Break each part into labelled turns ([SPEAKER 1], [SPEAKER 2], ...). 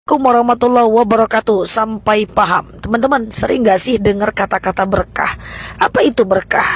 [SPEAKER 1] Assalamualaikum warahmatullahi wabarakatuh. Sampai paham. Teman-teman, sering gak sih dengar kata-kata berkah? Apa itu berkah?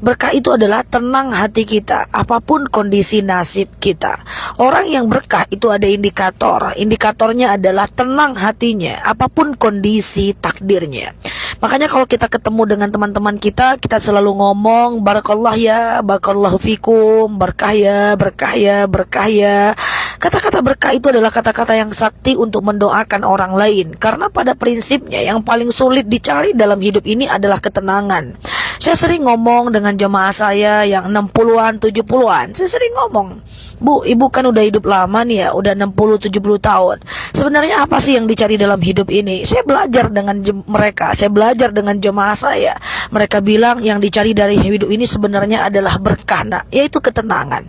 [SPEAKER 1] Berkah itu adalah tenang hati kita, apapun kondisi nasib kita. Orang yang berkah itu ada indikator. Indikatornya adalah tenang hatinya, apapun kondisi takdirnya. Makanya kalau kita ketemu dengan teman-teman kita selalu ngomong barakallah ya, barakallahu fikum, berkah ya, berkah ya, berkah ya. Kata-kata berkah itu adalah kata-kata yang sakti untuk mendoakan orang lain. Karena pada prinsipnya yang paling sulit dicari dalam hidup ini adalah ketenangan. Saya sering ngomong dengan jemaah saya yang 60-an, 70-an. Saya sering ngomong, Bu, ibu kan udah hidup lama nih ya, udah 60-70 tahun. Sebenarnya apa sih yang dicari dalam hidup ini? Saya belajar dengan mereka, saya belajar dengan jemaah saya. Mereka bilang yang dicari dari hidup ini sebenarnya adalah berkah, yaitu ketenangan.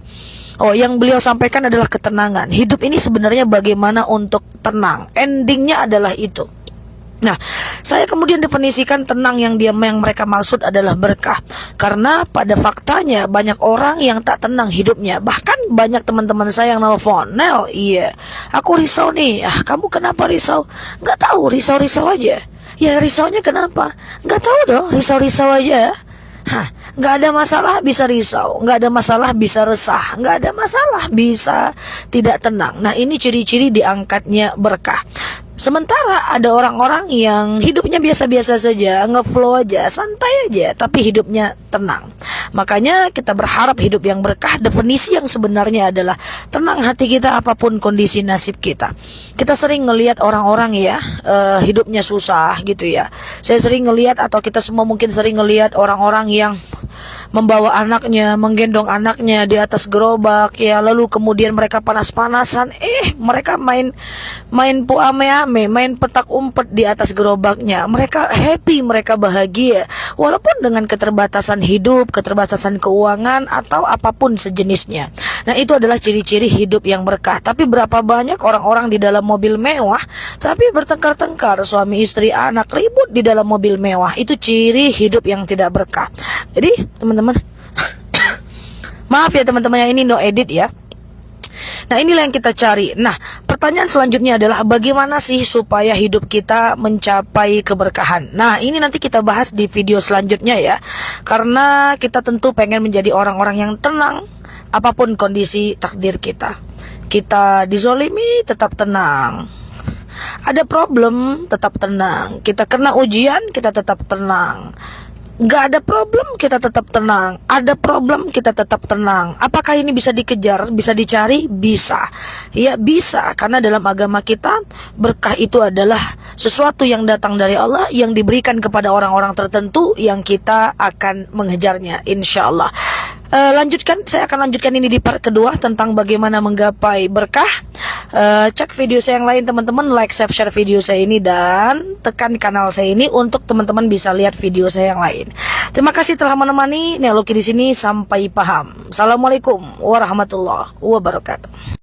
[SPEAKER 1] Oh, yang beliau sampaikan adalah ketenangan. Hidup ini sebenarnya bagaimana untuk tenang. Endingnya adalah itu. Nah, saya kemudian definisikan tenang yang mereka maksud adalah berkah. Karena pada faktanya banyak orang yang tak tenang hidupnya. Bahkan banyak teman-teman saya yang nelfon, Nel, iya, aku risau nih. Ah, kamu kenapa risau? Nggak tahu, risau-risau aja. Ya, risaunya kenapa? Nggak tahu dong, risau-risau aja. Hah, nggak ada masalah bisa risau, nggak ada masalah bisa resah, nggak ada masalah bisa tidak tenang. Nah, ini ciri-ciri diangkatnya berkah. Sementara ada orang-orang yang hidupnya biasa-biasa saja, ngeflow aja, santai aja, tapi hidupnya tenang. Makanya kita berharap hidup yang berkah, definisi yang sebenarnya adalah tenang hati kita apapun kondisi nasib kita. Kita sering ngelihat orang-orang ya, hidupnya susah gitu ya. Saya sering ngelihat, atau kita semua mungkin sering ngelihat orang-orang yang membawa anaknya, menggendong anaknya di atas gerobak ya, lalu kemudian mereka panas-panasan, mereka main puame-ame, main petak umpet di atas gerobaknya. Mereka happy, mereka bahagia, walaupun dengan keterbatasan hidup, keterbatasan keuangan, atau apapun sejenisnya. Nah, itu adalah ciri-ciri hidup yang berkah. Tapi berapa banyak orang-orang di dalam mobil mewah, tapi bertengkar-tengkar, suami istri anak ribut di dalam mobil mewah. Itu ciri hidup yang tidak berkah. Jadi teman-teman, maaf ya teman-teman, yang ini no edit ya. Nah, inilah yang kita cari. Nah, pertanyaan selanjutnya adalah bagaimana sih supaya hidup kita mencapai keberkahan. Nah, ini nanti kita bahas di video selanjutnya ya. Karena kita tentu pengen menjadi orang-orang yang tenang apapun kondisi takdir kita. Kita dizolimi tetap tenang. Ada problem tetap tenang. Kita kena ujian kita tetap tenang. Gak ada problem kita tetap tenang. Ada problem kita tetap tenang. Apakah ini bisa dikejar, bisa dicari? Bisa. Ya bisa, karena dalam agama kita berkah itu adalah sesuatu yang datang dari Allah, yang diberikan kepada orang-orang tertentu yang kita akan mengejarnya, insya Allah. Saya akan lanjutkan ini di part kedua tentang bagaimana menggapai berkah. Cek video saya yang lain teman-teman, like, share video saya ini, dan tekan kanal saya ini untuk teman-teman bisa lihat video saya yang lain. Terima kasih telah menemani Neloki di sini. Sampai paham. Assalamualaikum warahmatullahi wabarakatuh.